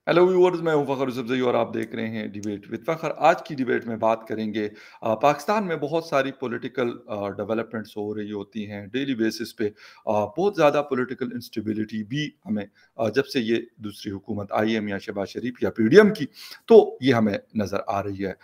Hello viewers, मैं हूं फ़खर यूसुफ़ज़ई और आप देख रहे हैं डिबेट विद फ़खर। आज की डिबेट में बात करेंगे पाकिस्तान में बहुत सारी पॉलिटिकल डेवलपमेंट्स हो रही होती हैं डेली बेसिस पे। बहुत ज़्यादा पॉलिटिकल इंस्टेबिलिटी भी हमें जब से ये दूसरी हुकूमत आई है मियाँ शहबाज शरीफ या पीडीएम की, तो ये हमें नज़र आ रही है।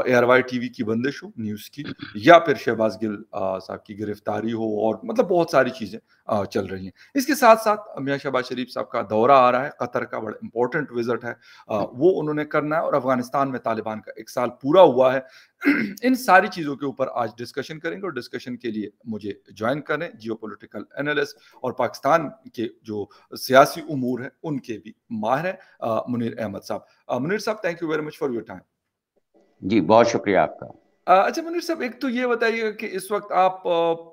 एआरवाई टीवी की बंदिश हो न्यूज़ की, या फिर शहबाज गिल साहब की गिरफ्तारी हो, और मतलब बहुत सारी चीज़ें चल रही हैं। इसके साथ-साथ मियाँ शहबाज शरीफ साहब का दौरा आ रहा है, कतर का बड़ा इम्पोर्टेंट विज़िट है। वो उन्होंने करना है, और अफ़गानिस्तान में तालिबान का 1 साल पूरा हुआ है। इन सारी चीज़ों के ऊपर आज डिस्कशन करेंगे, और डिस्कशन के लिए मुझे जॉइन करें जियोपॉलिटिकल एनालिस्ट और पाकिस्तान के जो सियासी उमूर हैं, उनके भी माहिर हैं, मुनीर अहमद साहब। मुनीर साहब, thank you very much for your time. जी, बहुत शुक्रिया आपका। अच्छा मुनीर साहब, एक तो ये बताइएगा कि इस वक्त आप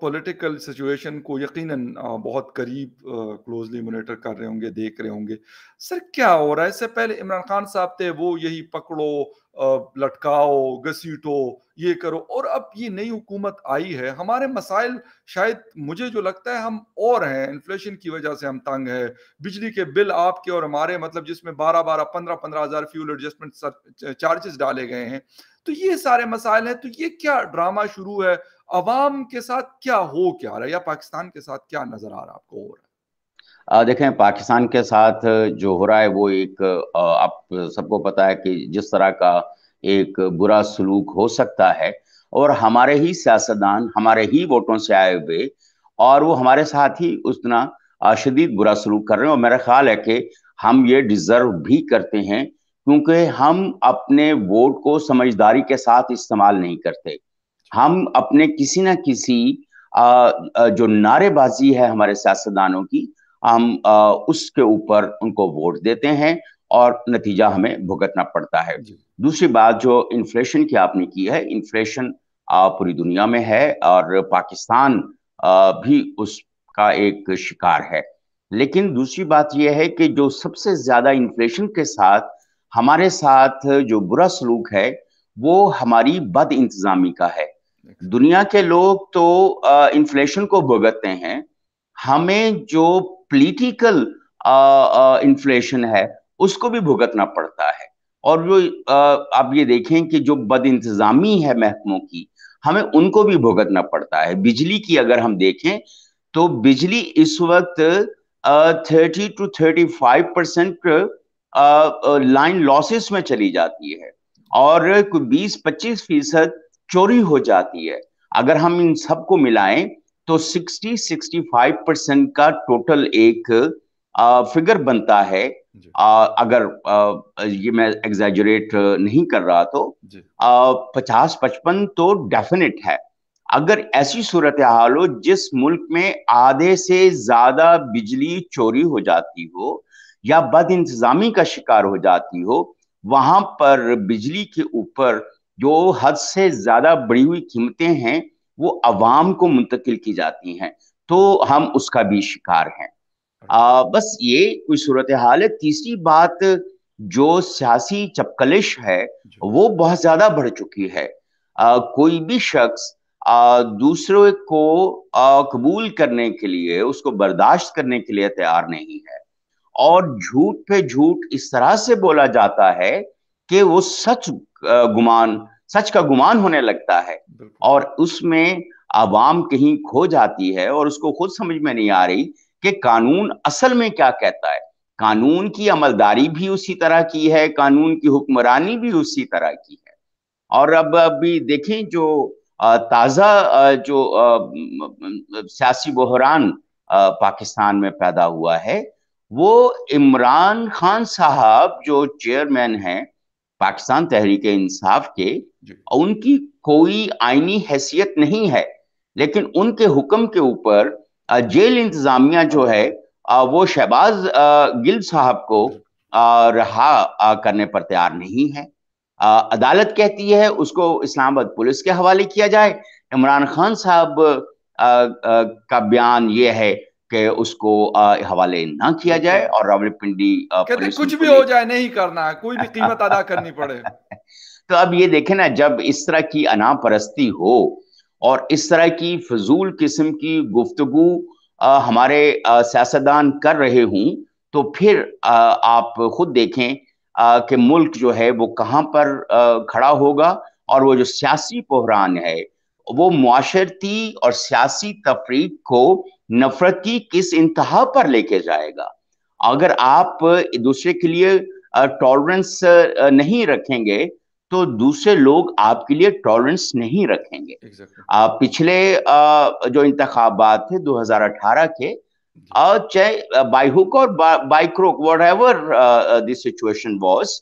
पॉलिटिकल सिचुएशन को यकीनन बहुत करीब क्लोजली मॉनिटर कर रहे होंगे, देख रहे होंगे। सर, क्या हो रहा है? इससे पहले इमरान खान साहब थे, वो यही पकड़ो, लटकाओ, घसीटो, ये करो, और अब ये नई हुकूमत आई है। हमारे मसाइल शायद, मुझे जो लगता है, हम और हैं। इन्फ्लेशन की वजह से हम तंग है, बिजली के बिल आपके और हमारे, मतलब जिसमें 12-12, 15-15 हज़ार फ्यूल एडजस्टमेंट चार्जेस डाले गए हैं। तो ये सारे मसाइल हैं, तो ये क्या ड्रामा शुरू है? अवाम के साथ क्या हो क्या रहा है, या पाकिस्तान के साथ क्या नज़र आ रहा है आपको हो रहा है? देखें, पाकिस्तान के साथ जो हो रहा है वो एक आप सबको पता है कि जिस तरह का एक बुरा सलूक हो सकता है, और हमारे ही सियासतदान हमारे ही वोटों से आए हुए, और वो हमारे साथ ही उतना शदीद बुरा सलूक कर रहे हैं। और मेरा ख्याल है कि हम ये डिजर्व भी करते हैं, क्योंकि हम अपने वोट को समझदारी के साथ इस्तेमाल नहीं करते। हम अपने किसी ना किसी जो नारेबाजी है हमारे सियासतदानों की, हम उसके ऊपर उनको वोट देते हैं, और नतीजा हमें भुगतना पड़ता है। जी। दूसरी बात जो इन्फ्लेशन की आपने की है, इन्फ्लेशन पूरी दुनिया में है, और पाकिस्तान भी उसका एक शिकार है। लेकिन दूसरी बात यह है कि जो सबसे ज्यादा इन्फ्लेशन के साथ हमारे साथ जो बुरा सलूक है, वो हमारी बद इंतजामी का है। दुनिया के लोग तो इन्फ्लेशन को भुगतते हैं, हमें जो पॉलिटिकल इन्फ्लेशन है उसको भी भुगतना पड़ता है। और जो आप ये देखें कि जो बद इंतजामी है महकमों की, हमें उनको भी भुगतना पड़ता है। बिजली की अगर हम देखें, तो बिजली इस वक्त 30 to 35% लाइन लॉसेस में चली जाती है, और 20-25% चोरी हो जाती है। अगर हम इन सबको मिलाएं, तो 60-65% का टोटल एक फिगर बनता है। जी। अगर ये मैं एग्जैजरेट नहीं कर रहा, तो जी। 50-55 तो डेफिनेट है। अगर ऐसी सूरत हाल हो जिस मुल्क में आधे से ज्यादा बिजली चोरी हो जाती हो या बद इंतजामी का शिकार हो जाती हो, वहां पर बिजली के ऊपर जो हद से ज्यादा बढ़ी हुई कीमतें हैं, वो अवाम को मुंतकिल की जाती हैं, तो हम उसका भी शिकार हैं। बस ये कोई सूरत हाल है। तीसरी बात, जो सियासी चपकलिश है जी। वो बहुत ज्यादा बढ़ चुकी है। कोई भी शख्स दूसरे को कबूल करने के लिए, उसको बर्दाश्त करने के लिए तैयार नहीं है, और झूठ पे झूठ इस तरह से बोला जाता है कि वो सच का गुमान होने लगता है, बिल्कुल। और उसमें आवाम कहीं खो जाती है, और उसको खुद समझ में नहीं आ रही कि कानून असल में क्या कहता है। कानून की अमलदारी भी उसी तरह की है, कानून की हुक्मरानी भी उसी तरह की है। और अब अभी देखें, जो ताजा जो सियासी बहरान पाकिस्तान में पैदा हुआ है, वो इमरान खान साहब जो चेयरमैन हैं पाकिस्तान तहरीक इंसाफ के, जी। उनकी कोई आईनी हैसियत नहीं है, लेकिन उनके हुक्म के ऊपर जेल इंतजामिया जो है, वो शहबाज गिल साहब को बिल्कुल। रहा करने पर तैयार नहीं है। अदालत कहती है उसको इस्लामाबाद पुलिस के हवाले किया जाए। इमरान खान साहब का बयान ये है कि उसको हवाले ना किया जाए, बिल्कुल। और रावलपिंडी कहते हैं पुलिस कुछ उनको भी ले। हो जाए, नहीं करना है, कोई भी कीमत अदा करनी पड़े। तो अब ये देखें ना, जब इस तरह की अना परस्ती हो और इस तरह की फजूल किस्म की गुफ्तगू हमारे सियासतदान कर रहे हूं, तो फिर आप खुद देखें कि मुल्क जो है वो कहाँ पर खड़ा होगा, और वो जो सियासी बहरान है वो मुआशरती और सियासी तफरीक को नफरत की किस इंतहा पर लेके जाएगा। अगर आप दूसरे के लिए टॉलरेंस नहीं रखेंगे तो दूसरे लोग आपके लिए टॉलरेंस नहीं रखेंगे। एग्जैक्टली। पिछले जो इंतखाबात थे 2018 के, जी। चाहे बाई हुक और by crook, what ever the situation was,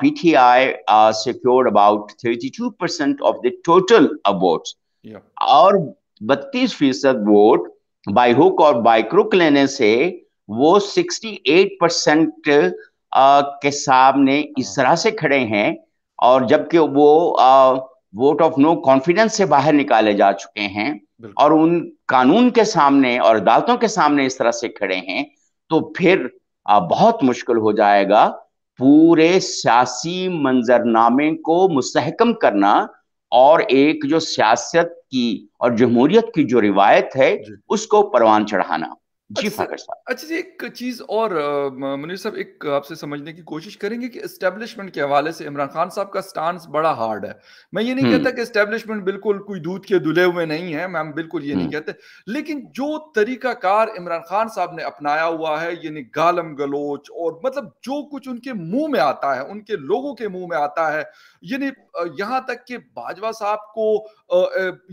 PTI secured about 32% of the total votes, या। और 32% वोट बाई हुक और बाई क्रुक लेने से वो 68% के सामने इस हाँ। तरह से खड़े हैं, और जबकि वो वोट ऑफ नो कॉन्फिडेंस से बाहर निकाले जा चुके हैं बिल्कुल। और उन कानून के सामने और अदालतों के सामने इस तरह से खड़े हैं, तो फिर बहुत मुश्किल हो जाएगा पूरे सियासी मंजरनामे को मुस्तहकम करना, और एक जो सियासत की और जमहूरियत की जो रिवायत है जी। उसको परवान चढ़ाना। जी अच्छा सर, फाकर साहब। अच्छा जी, एक चीज़ और मुनीर साहब, एक आपसे समझने की कोशिश करेंगे कि एस्टेब्लिशमेंट के हवाले से इमरान खान साहब का स्टांस बड़ा हार्ड है। मैं ये नहीं कहता हम्म। कि एस्टेब्लिशमेंट बिल्कुल कोई दूध के धुले हुए नहीं है, मैं बिल्कुल ये नहीं हम्म। कहते। लेकिन जो तरीकाकार इमरान खान साहब ने अपनाया हुआ है, यानी गालम-गलोच और मतलब जो कुछ उनके मुँह में आता है, उनके लोगों के मुँह में आता है, यानी यहाँ तक कि बाजवा साहब को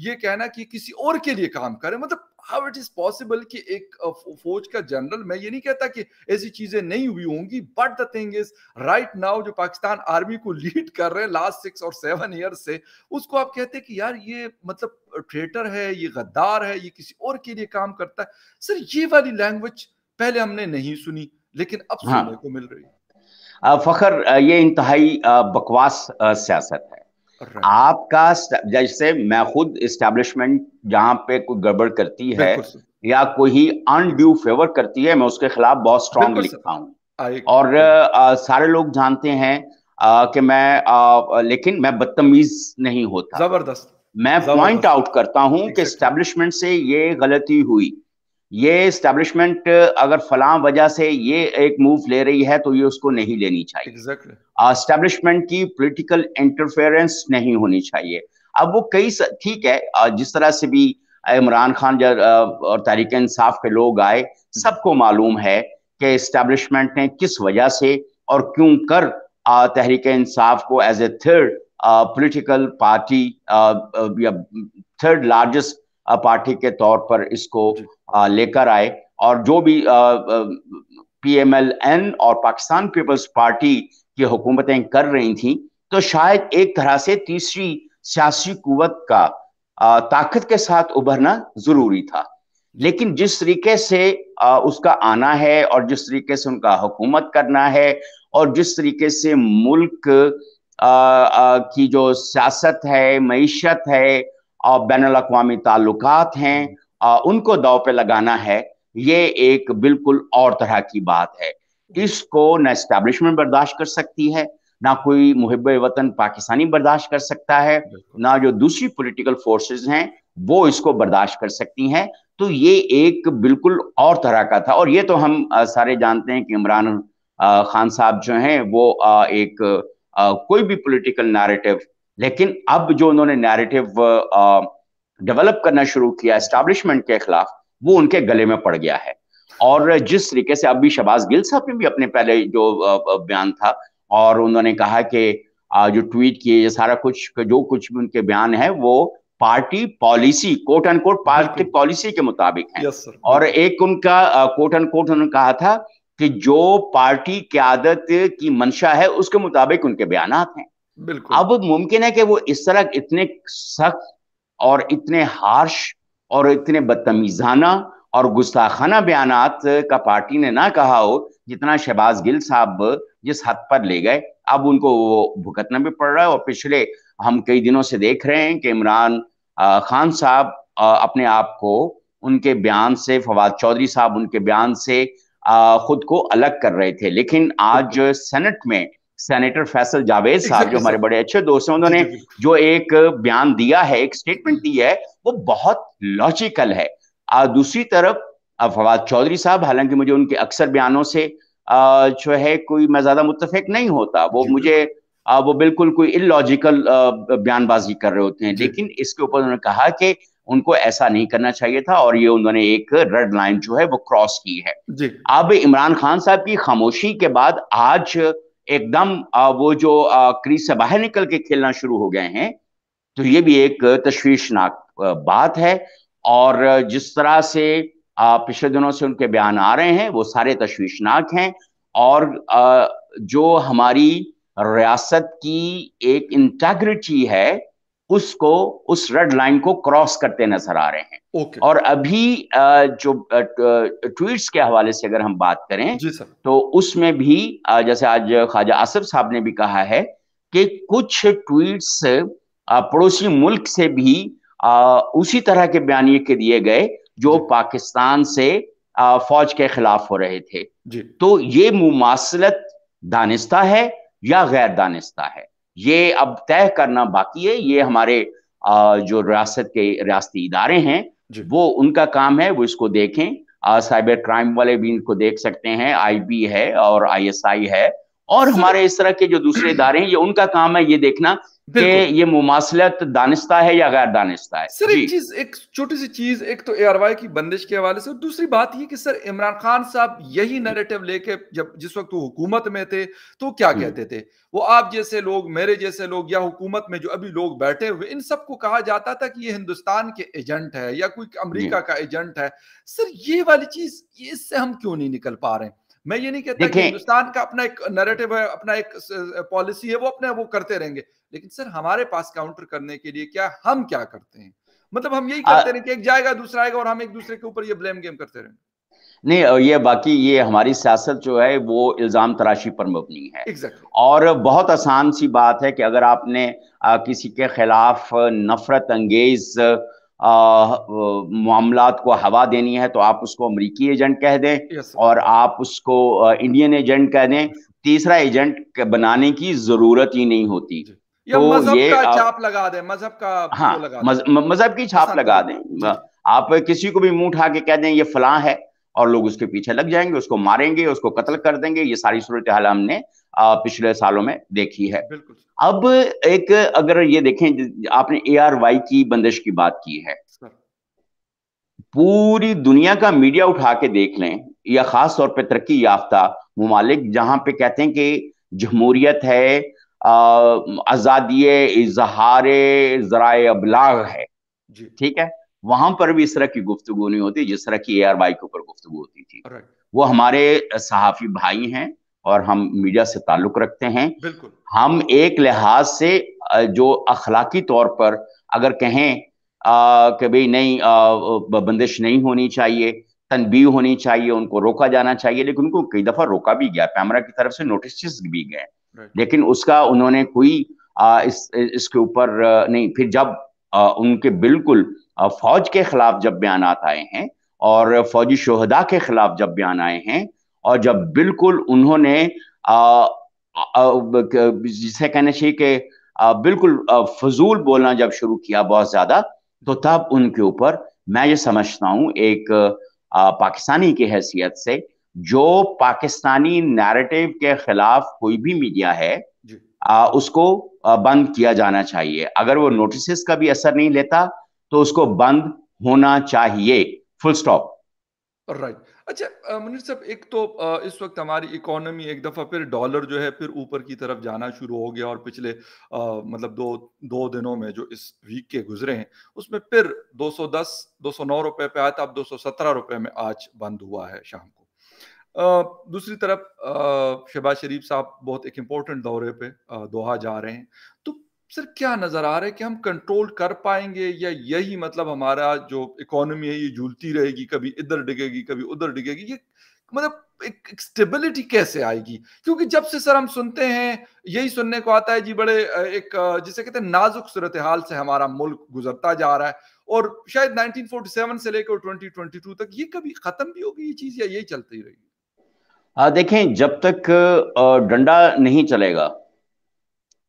ये कहना कि किसी और के लिए काम करें, मतलब हाउ इट इज पॉसिबल कि एक फौज का जनरल, मैं ये नहीं कहता कि ऐसी चीजें नहीं हुई होंगी, but the thing is right now जो पाकिस्तान आर्मी को लीड कर रहे हैं लास्ट 6 और 7 ईयर से, उसको आप कहते हैं कि यार ये मतलब ट्रेटर है, ये गद्दार है, ये किसी और के लिए काम करता है। सर ये वाली लैंग्वेज पहले हमने नहीं सुनी, लेकिन अब सुनने हाँ। को मिल रही है। फखर, ये इंतहाई बकवास सियासत है। राइट। आपका जैसे मैं खुद इस्टेब्लिशमेंट जहां पे कोई गड़बड़ करती है बिल्कुल सर। या कोई अनड्यू फेवर करती है, मैं उसके खिलाफ बहुत स्ट्रांग बिल्कुल सर। लिखता हूं। आई और एग्री। सारे लोग जानते हैं कि मैं लेकिन मैं बदतमीज नहीं होता। जबरदस्त। मैं पॉइंट जबरदस्त। आउट करता हूं कि एग्जैक्टली। एस्टेब्लिशमेंट से ये गलती हुई, ये एस्टेब्लिशमेंट अगर फलां वजह से ये एक मूव ले रही है तो ये उसको नहीं लेनी चाहिए। एग्जैक्टली। एस्टेब्लिशमेंट की पॉलिटिकल इंटरफेरेंस नहीं होनी चाहिए। अब वो ठीक है, जिस तरह से भी इमरान खान और तहरीक इंसाफ के लोग आए, जी। सबको मालूम है कि एस्टेब्लिशमेंट ने किस वजह से और क्यों कर तहरीक इंसाफ को as a third political party या थर्ड लार्जेस्ट पार्टी के तौर पर इसको जी। लेकर आए। और जो भी PMLN और पाकिस्तान पीपल्स पार्टी की हुकूमतें कर रही थी, तो शायद एक तरह से तीसरी सियासी कुव्वत का ताकत के साथ उभरना जरूरी था। जी। लेकिन जिस तरीके से उसका आना है और जिस तरीके से उनका हुकूमत करना है और जिस तरीके से मुल्क की जो सियासत है, मईशत है और बैन अवी ताल्लुकात हैं, उनको दाव पे लगाना है, ये एक बिल्कुल और तरह की बात है। इसको न एस्टैब्लिशमेंट बर्दाश्त कर सकती है, ना कोई मुहिब वतन पाकिस्तानी बर्दाश्त कर सकता है, बिल्कुल। ना जो दूसरी पॉलिटिकल फोर्सेस हैं वो इसको बर्दाश्त कर सकती हैं। तो ये एक बिल्कुल और तरह का था। और ये तो हम सारे जानते हैं कि इमरान खान साहब जो हैं वो एक कोई भी पॉलिटिकल नैरेटिव, लेकिन अब जो उन्होंने नैरेटिव डेवलप करना शुरू किया जी। एस्टैब्लिशमेंट के खिलाफ, वो जी। उनके गले में पड़ गया है। और जिस तरीके से अभी शहबाज गिल साहब ने भी अपने पहले जो बयान था, और उन्होंने कहा कि जो ट्वीट किए, सारा कुछ जो कुछ भी उनके बयान है वो party policy, quote and quote party बिल्कुल। पॉलिसी के मुताबिक है। यस सर, और बिल्कुल। एक उनका कोट एंड कोट उन्होंने कहा था कि जो पार्टी क्यादत की मंशा है उसके मुताबिक उनके बयान हैं। बिल्कुल। अब मुमकिन है कि वो इस तरह इतने सख्त और इतने हार्श और इतने बदतमीजाना और गुस्ताखाना बयानात का पार्टी ने ना कहा हो, जितना शहबाज गिल साहब जिस हद पर ले गए, अब उनको वो भुगतना भी पड़ रहा है। और पिछले हम कई दिनों से देख रहे हैं कि इमरान खान साहब अपने आप को उनके बयान से, फवाद चौधरी साहब उनके बयान से खुद को अलग कर रहे थे। लेकिन आज बिल्कुल। सेनेट में सेनेटर फैसल जावेद साहब, जो एग्जैक्टली हमारे सर। बड़े अच्छे दोस्त हैं, जी, उन्होंने जी, बिल्कुल। जो एक बयान दिया है, एक स्टेटमेंट दी है, वो बहुत लॉजिकल है। दूसरी तरफ फवाद चौधरी साहब, हालांकि मुझे उनके अक्सर बयानों से जो है कोई मैं ज्यादा मुत्तफिक नहीं होता। वो जी मुझे बिल्कुल। वो बिल्कुल कोई इलॉजिकल बयानबाजी कर रहे होते हैं। जी लेकिन इसके ऊपर उन्होंने कहा कि उनको ऐसा नहीं करना चाहिए था और ये उन्होंने एक रेड लाइन जो है वो क्रॉस की है। जी अब इमरान खान साहब की खामोशी के बाद आज एकदम वो जो क्रीज से बाहर निकल के खेलना शुरू हो गए हैं, तो ये भी एक तशवीशनाक बात है। और जिस तरह से पिछले दिनों से उनके बयान आ रहे हैं वो सारे तशवीशनाक हैं। और जो हमारी रियासत की एक इंटेग्रिटी है उसको, उस रेड लाइन को क्रॉस करते नजर आ रहे हैं। ओके। और अभी जो ट्वीट्स के हवाले से अगर हम बात करें, जी सर। तो उसमें भी जैसे आज ख्वाजा आसिफ साहब ने भी कहा है कि कुछ ट्वीट्स पड़ोसी मुल्क से भी उसी तरह के बयानिए के दिए गए जो जी पाकिस्तान से फौज के खिलाफ हो रहे थे। जी तो ये मुमासलत दानिस्ता है या गैर दानिस्ता है, ये अब तय करना बाकी है। ये हमारे जो रियासत के रियासती इदारे हैं जी वो उनका काम है, वो इसको देखें। साइबर क्राइम वाले भी इनको देख सकते हैं, आईबी है और आईएसआई है, और सर। हमारे इस तरह के जो दूसरे इदारे हैं ये उनका काम है ये देखना कि बिल्कुल। ये मुमासलत दानिस्ता है या गैर दानिस्ता है। सर जी। एक चीज, एक छोटी सी चीज, एक तो एआरवाई की बंदिश के हवाले से, और दूसरी बात ये कि सर इमरान खान साहब यही नैरेटिव लेके जब जिस वक्त वो हुकूमत में थे तो क्या हम्म, कहते थे? वो आप जैसे लोग, मेरे जैसे लोग, या हुकूमत में जो अभी लोग बैठे हुए, इन सबको कहा जाता था कि ये हिंदुस्तान के एजेंट है या कोई जी अमेरिका का एजेंट है। सर ये वाली चीज, इससे हम क्यों नहीं निकल पा रहे हैं? मैं ये नहीं कहता कि देखें, हिंदुस्तान का अपना एक नैरेटिव है, अपना एक पॉलिसी है, वो अपने वो करते रहेंगे, लेकिन सर हमारे पास काउंटर करने के लिए क्या, हम क्या करते हैं? मतलब हम यही आ, करते रहे कि एक जाएगा दूसरा आएगा और हम एक दूसरे के ऊपर ये ब्लेम गेम करते रहे। नहीं, ये बाकी ये हमारी सियासत जो है वो इल्जाम तराशी पर मबनी है। एग्जैक्टली। और बहुत आसान सी बात है कि अगर आपने किसी के खिलाफ नफरत अंगेज मामलात को हवा देनी है तो आप उसको अमरीकी एजेंट कह दें, यस सर। और आप उसको इंडियन एजेंट कह दें। तीसरा एजेंट बनाने की जरूरत ही नहीं होती। जी। या तो मजहब ये का चाप लगा दे, मजहब का वो हाँ, लगा दे, मजहब की छाप आसान लगा तरीका। दें। जी जी। आप किसी को भी मुंह उठा के कह दें ये फलां है, और लोग उसके पीछे लग जाएंगे, उसको मारेंगे, उसको कत्ल जी कर देंगे। ये सारी सूरत हाल हमने पिछले सालों में देखी है। बिल्कुल अब एक अगर ये देखें, आपने ARY की बंदिश की बात की है, सर। पूरी दुनिया का मीडिया उठा के देख लें, या खास तौर पे तरक्की याफ्ता मुमालिक जहां पे कहते हैं कि जमहूरियत है, आजादी इजहार जराए अबलाग है, जी। ठीक है, वहां पर भी इस तरह की गुफ्तगू नहीं होती जिस तरह की ARY के ऊपर गुफ्तगू होती थी। राइट। वो हमारे सहाफी भाई हैं और हम मीडिया से ताल्लुक रखते हैं। बिल्कुल। हम एक लिहाज से जो अखलाकी तौर पर अगर कहें कि भाई नहीं, बंदिश नहीं होनी चाहिए, तनबीह होनी चाहिए, उनको रोका जाना चाहिए, लेकिन उनको कई दफा रोका भी गया, पैमरा की तरफ से नोटिस भी गए, राइट। लेकिन उसका उन्होंने कोई इसके ऊपर नहीं। फिर जब उनके बिल्कुल फौज के खिलाफ जब बयान आए हैं और फौजी शोहदा के खिलाफ जब बयान आए हैं, और जब बिल्कुल उन्होंने जिसे कहना चाहिए कि बिल्कुल फजूल बोलना जब शुरू किया बहुत ज्यादा, तो जी तब उनके ऊपर मैं ये समझता हूं एक पाकिस्तानी की हैसियत से, जो पाकिस्तानी नैरेटिव के खिलाफ कोई भी मीडिया है जी। उसको बंद किया जाना चाहिए। अगर वो नोटिस का भी असर नहीं लेता तो उसको बंद होना चाहिए, फुल स्टॉप। राइट। अच्छा मुनीर साहब, एक तो इस वक्त हमारी इकोनॉमी एक दफा फिर डॉलर जो है फिर ऊपर की तरफ जाना शुरू हो गया, और पिछले मतलब दो दो दिनों में जो इस वीक के गुजरे हैं उसमें फिर 210 209 रुपए पे आया था, अब 217 रुपए में आज बंद हुआ है शाम को। दूसरी तरफ शहबाज शरीफ साहब बहुत एक इम्पोर्टेंट दौरे पे दोहा जा रहे हैं, तो सर क्या नजर आ रहा है कि हम कंट्रोल कर पाएंगे, या यही मतलब हमारा जो इकोनॉमी है ये झूलती रहेगी, कभी इधर डिगेगी कभी उधर डिगेगी? ये मतलब एक स्टेबिलिटी कैसे आएगी? क्योंकि जब से सर हम सुनते हैं यही सुनने को आता है जी, बड़े एक जिसे कहते हैं नाजुक सूरत हाल से हमारा मुल्क गुजरता जा रहा है, और शायद 1947 से लेकर 2022 तक ये कभी खत्म भी होगी ये चीज, या यही चलती रहेगी? देखें, जब तक डंडा नहीं चलेगा,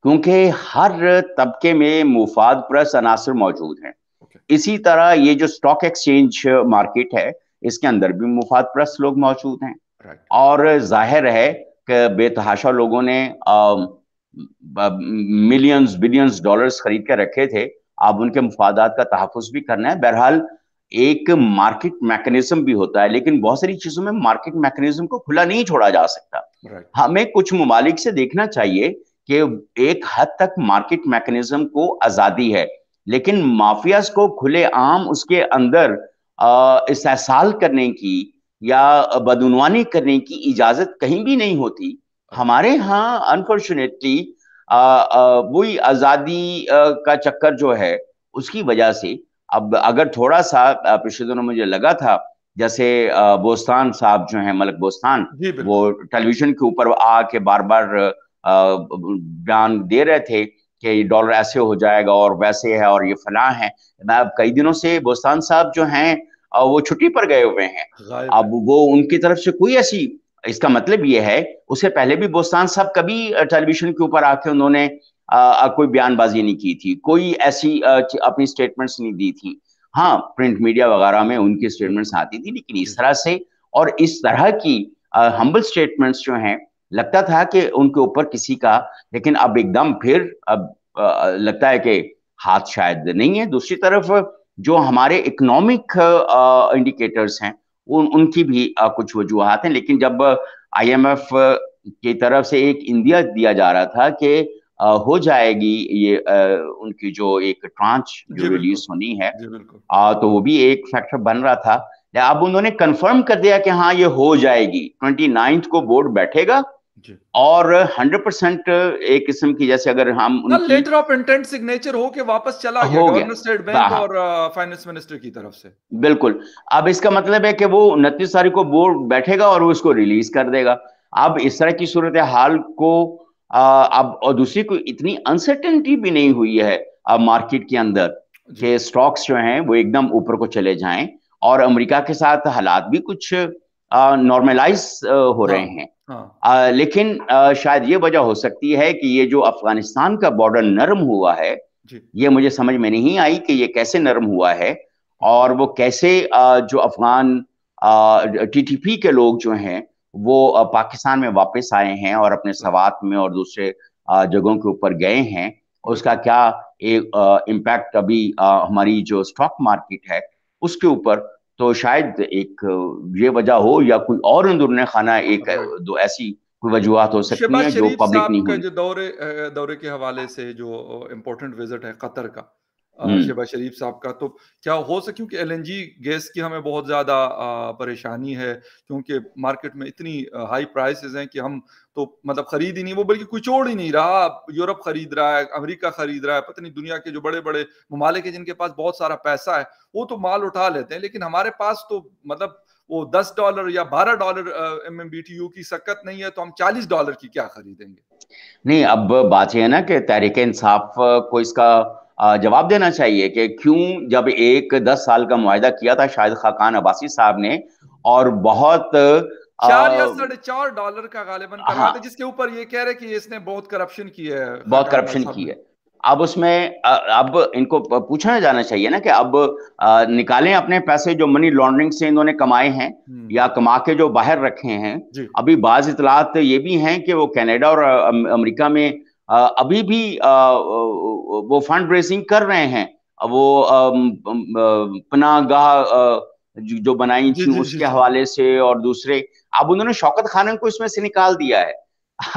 क्योंकि हर तबके में मुफाद परस्त अनासर मौजूद हैं। ओके। इसी तरह ये जो स्टॉक एक्सचेंज मार्केट है, इसके अंदर भी मुफाद परस्त लोग मौजूद हैं। राइट। और जाहिर है कि बेतहाशा लोगों ने मिलियंस बिलियंस डॉलर्स खरीद के रखे थे। अब उनके मुफादात का तहफ़्फ़ुज़ भी करना है। बहरहाल एक मार्केट मैकेनिज्म भी होता है, लेकिन बहुत सारी चीजों में मार्केट मैकेनिज्म को खुला नहीं छोड़ा जा सकता। राइट। हमें कुछ ममालिक से देखना चाहिए कि एक हद तक मार्केट मैकेनिज्म को आजादी है, लेकिन माफियाज को खुलेआम उसके अंदर इस्तेहसाल करने की या बदउनवानी करने की इजाजत कहीं भी नहीं होती। राइट। हमारे यहाँ अनफॉर्चुनेटली वही आजादी का चक्कर जो है, उसकी वजह से अब अगर थोड़ा सा पिछले दिनों मुझे लगा था, जैसे बोस्तान साहब जो हैं, मलक बोस्तान, जी वो बिल्कुल। टेलीविजन के ऊपर आके बार बार बयान दे रहे थे कि डॉलर ऐसे हो जाएगा और वैसे है और ये फलां है। मैं अब कई दिनों से बोस्तान साहब जो हैं वो छुट्टी पर गए हुए हैं। गायब अब है। वो उनकी तरफ से कोई ऐसी, इसका मतलब ये है, उससे पहले भी बोस्तान साहब कभी टेलीविजन के ऊपर आके उन्होंने कोई बयानबाजी नहीं की थी, कोई ऐसी अपनी स्टेटमेंट्स नहीं दी थी। हाँ, प्रिंट मीडिया वगैरह में उनकी जी स्टेटमेंट्स आती थी, लेकिन जी इस तरह से और इस तरह की हम्बल स्टेटमेंट्स जो हैं, लगता था कि उनके ऊपर किसी का, लेकिन अब एकदम फिर अब लगता है कि हाथ शायद नहीं है। दूसरी तरफ जो हमारे इकोनॉमिक इंडिकेटर्स हैं, उनकी भी कुछ वजूहत हैं, लेकिन जब आईएमएफ की तरफ से एक इंदिया दिया जा रहा था कि हो जाएगी ये उनकी जो एक ट्रांच जो जी बिल्कुल। रिलीज होनी है, जी बिल्कुल। तो वो भी एक फैक्टर बन रहा था। अब उन्होंने कंफर्म कर दिया कि हाँ ये हो जाएगी, 29 को बोर्ड बैठेगा जी। और 100% एक किस्म की, जैसे अगर हम कल उनकी लेटर ऑफ इंटेंट सिग्नेचर हो के वापस चला गया हो गया, गवर्नर स्टेट बैंक हाँ और फाइनेंस मिनिस्टर की तरफ से। बिल्कुल। अब इसका मतलब है कि वो 29 तारीख को बोर्ड बैठेगा और वो इसको रिलीज कर देगा। अब इस तरह की सूरत हाल को अब और दूसरी कोई इतनी अनसर्टेनिटी भी नहीं हुई है अब मार्केट के अंदर जी। कि स्टॉक्स जो हैं वो एकदम ऊपर को चले जाएं, और अमेरिका के साथ हालात भी कुछ नॉर्मलाइज हो रहे हाँ। हैं। हाँ। लेकिन शायद ये वजह हो सकती है कि ये जो अफगानिस्तान का बॉर्डर नरम हुआ है, जी। ये मुझे समझ में नहीं आई कि ये कैसे नरम हुआ है, ओके। और वो कैसे जो अफगान टीटीपी के लोग जो हैं वो पाकिस्तान में वापस आए हैं और अपने राइट। सवात में और दूसरे जगहों के ऊपर गए हैं। उसका बिल्कुल। क्या एक इम्पैक्ट अभी हमारी जो स्टॉक मार्केट है उसके ऊपर, तो शायद एक ये वजह हो, या कोई और अंदरूनी खाना एक राइट। दो ऐसी कोई वजूहत हो सकती शहबाज हैं जो शरीफ पब्लिक साहब नहीं का हुई। जो दौरे के हवाले से जो इम्पोर्टेंट विजिट है कतर का, हम्म। शहबाज शरीफ साहब का, तो क्या हो सके, क्योंकि एलएनजी गैस की हमें बहुत ज़्यादा परेशानी है, क्योंकि मार्केट में इतनी हाई प्राइसेस हैं कि हम तो मतलब खरीद ही नहीं, वो बल्कि कोई छोड़ ही नहीं रहा। यूरोप खरीद रहा है, अमेरिका खरीद रहा है, पता नहीं दुनिया के जो बड़े बड़े ममालिक हैं जिनके पास बहुत सारा पैसा है वो तो माल उठा लेते हैं, लेकिन हमारे पास तो मतलब वो $10 या $12 MMBTU की शक्कत नहीं है, तो हम $40 की क्या खरीदेंगे? नहीं, अब बात यह है ना कि तहरीक इंसाफ को इसका जवाब देना चाहिए कि क्यों, जब एक 10 साल का मुआहदा किया था शाहिद खाकान अब्बासी साहब ने, और बहुत 4 या $4.5 का गालिबन करवाया था, हाँ, जिसके ऊपर ये कह रहे कि इसने बहुत करप्शन की है बहुत खाकान भाई करप्शन साहब की ने। है। अब उसमें अब इनको पूछा जाना चाहिए ना कि अब निकालें अपने पैसे जो मनी लॉन्ड्रिंग से इन्होंने कमाए हैं या हुँ। कमा के जो बाहर रखे हैं। जी। अभी बाज इतलात ये भी हैं कि वो कनाडा और अमेरिका में अभी भी वो फंड रेजिंग कर रहे हैं। वो पनाहगाह जो बनाई जी, थी जी, जी, उसके जी। हवाले से, और दूसरे, अब उन्होंने शौकत खानम को इसमें से निकाल दिया है।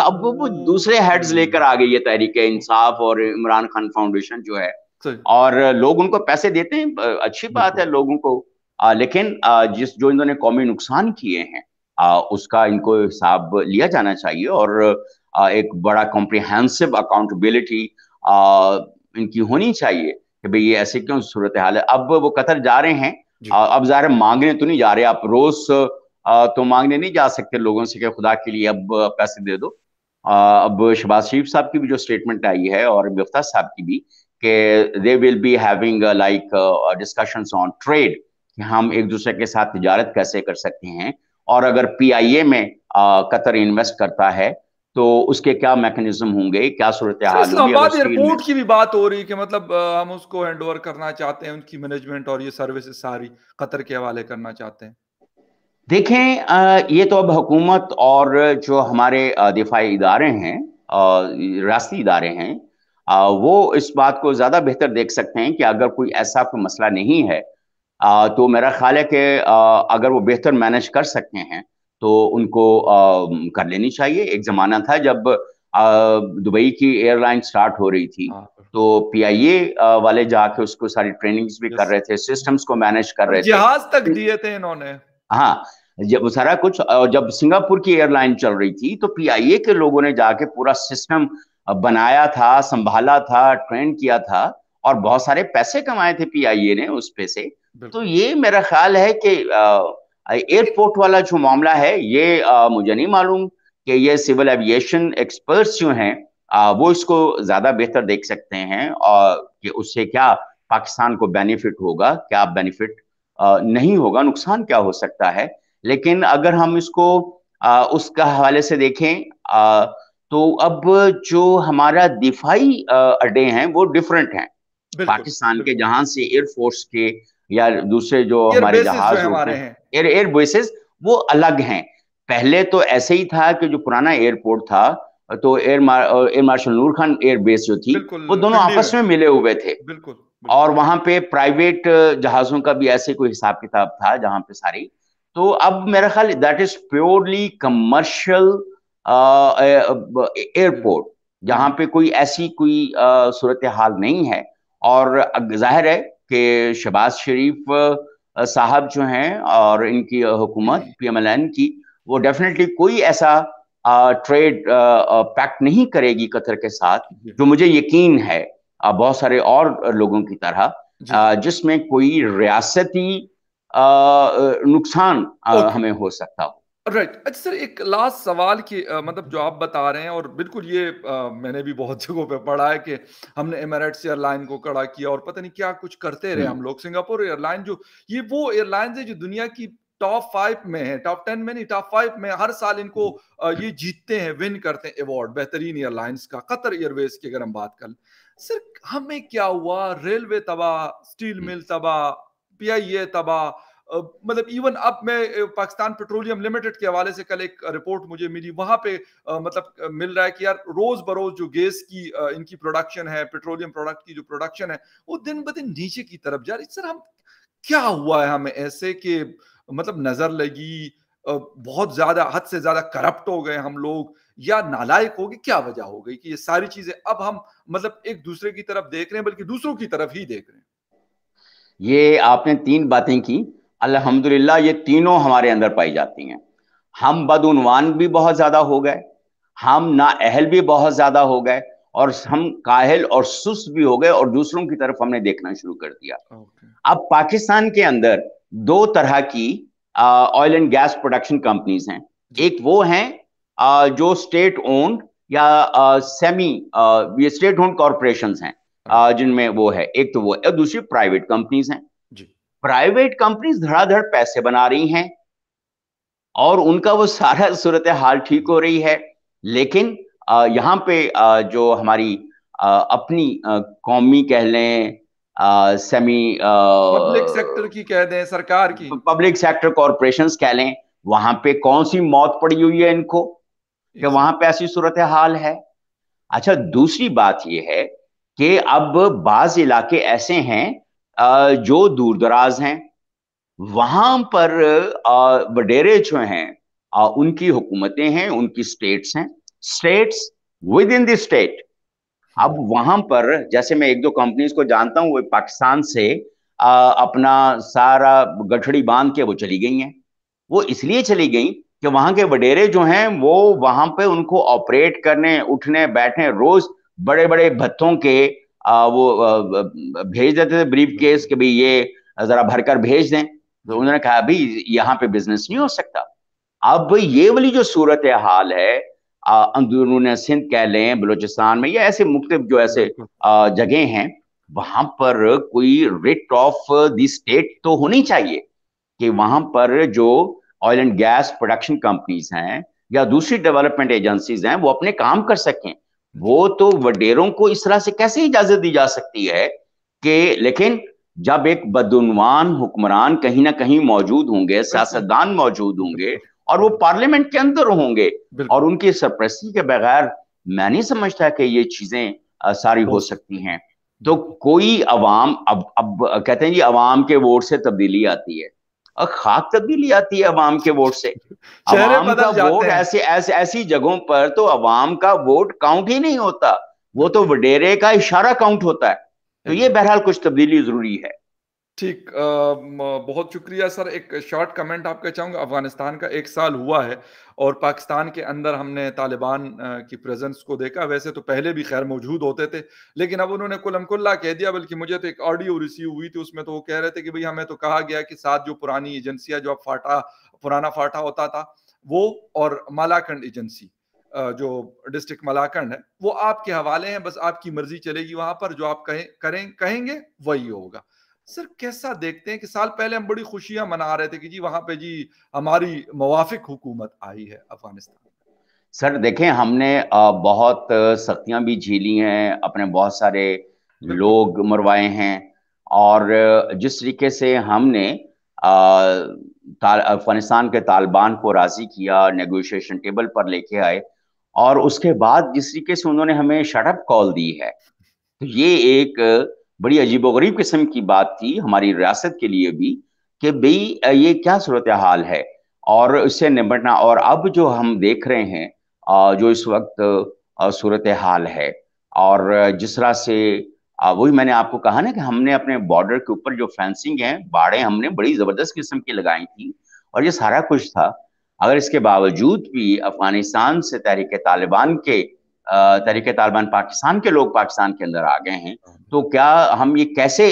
अब वो दूसरे ओके। हेड्स लेकर आ गई है तहरीक इंसाफ और इमरान खान फाउंडेशन जो है, सही। और लोग उनको पैसे देते हैं, अच्छी बात है बिल्कुल। लोगों को। लेकिन जिस जो इन्होंने कौमी नुकसान किए हैं, उसका इनको हिसाब लिया जाना चाहिए, और एक बड़ा कॉम्प्रिहेंसिव अकाउंटेबिलिटी इनकी होनी चाहिए कि भाई ये ऐसे क्यों सूरत हाल है। अब वो कतर जा रहे हैं, जी। अब ज़ाहिर मांगने तो नहीं जा रहे, आप रोज तो मांगने नहीं जा सकते लोगों से कि खुदा के लिए अब पैसे दे दो। अब शहबाज शरीफ साहब की भी जो स्टेटमेंट आई है, और मुफ्ता साहब की भी, कि they will be having like discussions on trade, कि हम एक दूसरे के साथ तिजारत कैसे कर सकते हैं, और अगर पीआईए में कतर इन्वेस्ट करता है तो उसके क्या मैकेनिज्म होंगे, क्या सूरत अच्छा, हाल होगी अगर इस्लामाबाद स्टील में। एयरपोर्ट की भी बात हो रही है कि मतलब हम उसको हैंडओवर करना चाहते हैं, उनकी मैनेजमेंट और ये सर्विसेज़ सारी कतर के हवाले करना चाहते हैं। देखें, ये तो अब हुकूमत और जो हमारे दिफाई इदारे हैं, रियासती इदारे हैं, वो इस बात को ज़्यादा बेहतर देख सकते हैं कि अगर कोई ऐसा कोई मसला नहीं है, तो मेरा ख्याल है कि अगर वो बेहतर मैनेज कर सकते हैं तो उनको कर लेनी चाहिए। एक ज़माना था जब दुबई की एयरलाइन स्टार्ट हो रही थी, हाँ, तो पीआईए वाले जाके उसको सारी ट्रेनिंग्स भी कर यस। रहे थे, सिस्टम्स को मैनेज कर और रहे थे। जहाज तक दिए थे इन्होंने। हाँ, जब वो सारा कुछ, जब सिंगापुर की एयरलाइन चल रही थी तो पीआईए के लोगों ने जाके पूरा सिस्टम बनाया था, संभाला था, ट्रेन किया था, और बहुत सारे पैसे कमाए थे पीआईए ने उस पे से। तो बिल्कुल। ये मेरा ख्याल है कि लेकिन एयरपोर्ट वाला जो मामला है, ये मुझे नहीं मालूम कि ये सिविल एविएशन एक्सपर्ट्स जो हैं, वो इसको ज्यादा बेहतर देख सकते हैं, और कि उससे क्या पाकिस्तान को बेनिफिट होगा, क्या बेनिफिट नहीं होगा, नुकसान क्या हो सकता है। लेकिन अगर हम इसको उसका हवाले से देखें, तो अब जो हमारा दिफाई अड्डे हैं वो डिफरेंट हैं। बिल्कुल, पाकिस्तान के, बिल्कुल। जहां से एयरफोर्स के या दूसरे जो एयर हमारे बेसिस जो जहाज है उड़ते हमारे हैं, हैं। एयर बेसिस, वो अलग हैं। पहले तो ऐसे ही था कि जो पुराना एयरपोर्ट था, तो एयर मार्शल नूर खान एयर बेस जो थी, बिल्कुल, वो दोनों पिंडी में। आपस में मिले हुए थे। बिल्कुल, और बिल्कुल। वहां पे प्राइवेट जहाजों का भी ऐसे कोई हिसाब किताब था जहां पे सारी। तो अब मेरा ख्याल दैट इज प्योरली कमर्शियल बिल्कुल। एयरपोर्ट, जहां पे कोई ऐसी कोई सूरत हाल नहीं है। और जाहिर है कि शहबाज शरीफ साहब जो हैं और इनकी हुकूमत पीएमएलएन की, वो डेफिनेटली कोई ऐसा ट्रेड पैक्ट नहीं करेगी कतर के साथ, जी, जो मुझे यकीन है बहुत सारे और लोगों की तरह, जी, जी। जिसमें कोई रियासती नुकसान ओके। हमें हो सकता हो। राइट। अच्छा सर, एक लास्ट सवाल कि मतलब जो आप बता रहे हैं और बिल्कुल ये मैंने भी बहुत जगहों पे पढ़ा है कि हमने एमिरेट्स एयरलाइन को खड़ा किया और पता नहीं क्या कुछ करते रहे हम्म। हम लोग। सिंगापुर एयरलाइन जो ये वो एयरलाइंस है जो दुनिया की टॉप 5 में है, टॉप 10 में नहीं, टॉप 5 में हर साल इनको ये जीतते हैं, विन करते हैं अवार्ड बेहतरीन एयरलाइंस का। कतर एयरवेज की अगर हम बात करें, सर हमें क्या हुआ? रेलवे तबाह, स्टील मिल तबाह, पीआईए तबाह। मतलब इवन अब मैं पाकिस्तान पेट्रोलियम लिमिटेड के हवाले से कल एक रिपोर्ट मुझे मिली, वहां पे मतलब मिल रहा है कि यार रोज बरोज जो गैस की इनकी प्रोडक्शन है, पेट्रोलियम प्रोडक्ट की जो प्रोडक्शन है, वो दिन ब दिन नीचे की तरफ जा रही। सर हम क्या हुआ है हमें ऐसे कि मतलब नजर लगी, बहुत ज्यादा हद से ज्यादा करप्ट हो गए हम लोग, या नालायक हो गए? क्या वजह हो गई कि ये सारी चीजें अब हम मतलब एक दूसरे की तरफ देख रहे हैं, बल्कि दूसरों की तरफ ही देख रहे हैं? ये आपने तीन बातें की, अल्हम्दुलिल्लाह ये तीनों हमारे अंदर पाई जाती हैं। हम बदउनवान भी बहुत ज्यादा हो गए, हम नाअहल भी बहुत ज्यादा हो गए, और हम काहिल और सुस्त भी हो गए, और दूसरों की तरफ हमने देखना शुरू कर दिया। ओके। अब पाकिस्तान के अंदर दो तरह की oil and gas production companies हैं। जी। एक वो हैं जो स्टेट ओन्ड या सेमी, ये स्टेट ओन्ड कॉरपोरेशन हैं, राइट। जिनमें वो है, एक तो वो है, और दूसरी प्राइवेट कंपनीज हैं। जी। प्राइवेट कंपनीज धड़ाधड़ पैसे बना रही हैं, और उनका वो सारा सूरत हाल ठीक हो रही है। लेकिन यहाँ पे जो हमारी अपनी कौमी कह लें, सेमी पब्लिक सेक्टर की कह दें, सरकार की। पब्लिक सेक्टर कॉरपोरेशंस कह लें, वहां पे कौन सी मौत पड़ी हुई है इनको कि वहां एग्जैक्ट। पे ऐसी सूरत हाल है। अच्छा, दूसरी बात यह है कि अब बाज इलाके ऐसे हैं जो दूर दराज हैं, वहां पर वडेरे जो हैं, उनकी हुकूमतें हैं, उनकी स्टेट्स हैं, states with in the state. अब वहां पर जैसे मैं एक दो कंपनीज को जानता हूं, वो पाकिस्तान से अपना सारा गठड़ी बांध के वो चली गई हैं। वो इसलिए चली गई कि वहां के वडेरे जो हैं वो वहां पे उनको ऑपरेट करने, उठने बैठने, रोज बड़े बड़े भत्तों के वो भेज देते थे ब्रीफ केस बिल्कुल। कि भाई ये जरा भरकर भेज दें। तो जी। उन्होंने कहा भाई यहाँ पे बिजनेस नहीं हो सकता। अब ये वाली जो सूरत हाल है, अंदरून सिंध कह लें, बलूचिस्तान में, या ऐसे मुख्तलिफ जो ऐसे बिल्कुल। जगह हैं, वहां पर कोई रिट ऑफ द स्टेट तो होनी चाहिए कि वहां पर जो oil and gas production companies हैं या दूसरी डेवलपमेंट एजेंसीज हैं, वो अपने काम कर सकें। जी। वो तो वडेरों को इस तरह से कैसे इजाजत दी जा सकती है कि, लेकिन जब एक बदउनवान हुक्मरान कहीं ना कहीं मौजूद होंगे, बिल्कुल, सियासतदान मौजूद होंगे बिल्कुल, और वो बिल्कुल, पार्लियामेंट के अंदर होंगे, और बिल्कुल, उनकी सरपरस्ती के बगैर मैं नहीं समझता कि ये चीजें सारी हो हो सकते सकती हैं। हैं। तो बिल्कुल। कोई अवाम, अब कहते हैं जी अवाम के वोट से तब्दीली आती है, और खाक तब्दीली आती है अवाम के वोट से। चेहरे अवाम का बदल जाते वोट हैं। ऐसे ऐसे ऐसी जगहों पर तो अवाम का वोट काउंट ही नहीं होता, वो तो बिल्कुल, वडेरे का इशारा काउंट होता है। तो ये एग्ज़ैक्ट बहरहाल कुछ तब्दीली जरूरी है। ठीक बहुत शुक्रिया सर। एक शॉर्ट कमेंट आपका चाहूँगा। अफ़गानिस्तान का 1 साल हुआ है और पाकिस्तान के अंदर हमने तालिबान की प्रेज़ेंस को देखा। वैसे तो पहले भी ख़ैर मौजूद होते थे, लेकिन अब उन्होंने कुल्लम-कुल्ला कह दिया। बल्कि मुझे तो एक ऑडियो रिसीव हुई थी, उसमें तो वो कह रहे थे कि भई हमें तो कहा गया कि 7 जो पुरानी एजेंसियाँ जो अब पुराना फाटा होता था, वो और मालाकंड एजेंसी जो डिस्ट्रिक्ट मालाकंड है, वो आपके हवाले हैं। बस आपकी मर्ज़ी चलेगी वहाँ पर, जो आप कहेंगे वही होगा। सर कैसा देखते हैं कि साल पहले हम बड़ी खुशियाँ मना रहे थे कि जी वहाँ पे जी हमारी मुवाफ़िक हुकूमत आई है अफ़गानिस्तान में। सर देखें, हमने बहुत सख्तियां भी झेली हैं, अपने बहुत सारे बिल्कुल, लोग मरवाए हैं, और जिस तरीके से हमने अफगानिस्तान के तालिबान को राजी किया, नेगोशिएशन टेबल पर लेके आए, और उसके बाद जिस तरीके से उन्होंने हमें शटअप कॉल दी है, तो ये एक बड़ी अजीबोगरीब किस्म की बात थी हमारी रियासत के लिए भी, कि भाई ये क्या सूरत हाल है, और इससे निपटना। और अब जो हम देख रहे हैं, जो इस वक्त सूरत हाल है, और जिस तरह से वही मैंने आपको कहा ना कि हमने अपने बॉर्डर के ऊपर जो फेंसिंग है, बाड़े हमने बड़ी जबरदस्त किस्म की लगाई थी, और ये सारा कुछ था। अगर इसके बावजूद भी अफगानिस्तान से तहरीक तालिबान पाकिस्तान के लोग पाकिस्तान के अंदर आ गए हैं, तो क्या हम ये कैसे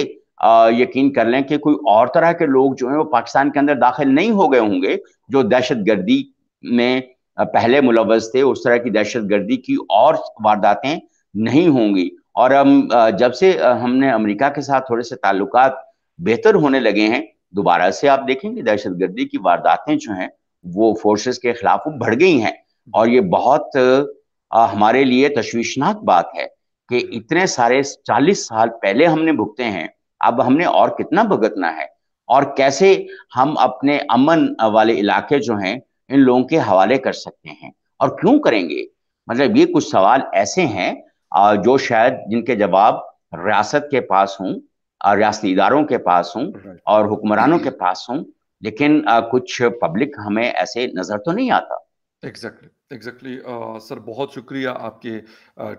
यकीन कर लें कि कोई और तरह के लोग जो हैं वो पाकिस्तान के अंदर दाखिल नहीं हो गए होंगे, जो दहशतगर्दी में पहले मुलव्वस थे, उस तरह की दहशतगर्दी की और वारदातें नहीं होंगी। और हम जब से हमने अमेरिका के साथ थोड़े से ताल्लुकात बेहतर होने लगे हैं, दोबारा से आप देखेंगे दहशतगर्दी की वारदातें जो हैं वो फोर्सेस के खिलाफ बढ़ गई हैं। और ये बिल्कुल, बहुत हमारे लिए तशवीशनाक बात है कि बिल्कुल, इतने सारे 40 साल पहले हमने भुगते हैं, अब हमने और कितना भुगतना है, और कैसे हम अपने अमन वाले इलाके जो हैं इन लोगों के हवाले कर सकते हैं, और क्यों करेंगे। मतलब ये कुछ सवाल ऐसे हैं जो शायद जिनके जवाब रियासत के पास हों, रियासती इदारों के पास हों, राइट। और हुक्मरानों के पास हों, लेकिन कुछ पब्लिक हमें ऐसे नजर तो नहीं आता। एग्ज़ैक्टली, एग्ज़ैक्टली सर बहुत शुक्रिया आपके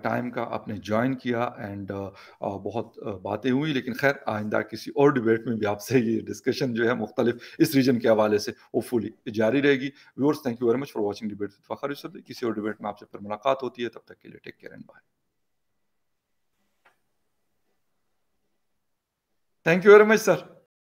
टाइम का। आपने जॉइन किया एंड बहुत बातें हुई, लेकिन ख़ैर आइंदा किसी और डिबेट में भी आपसे ये डिस्कशन जो है मुख्तलिफ इस रीजन के हवाले से होपफुली जारी रहेगी। Viewers, thank you very much for watching debate with Fakhar Yusuf. किसी और डिबेट में आपसे फिर मुलाकात होती है, तब तक के लिए take care and bye. Thank you very much sir.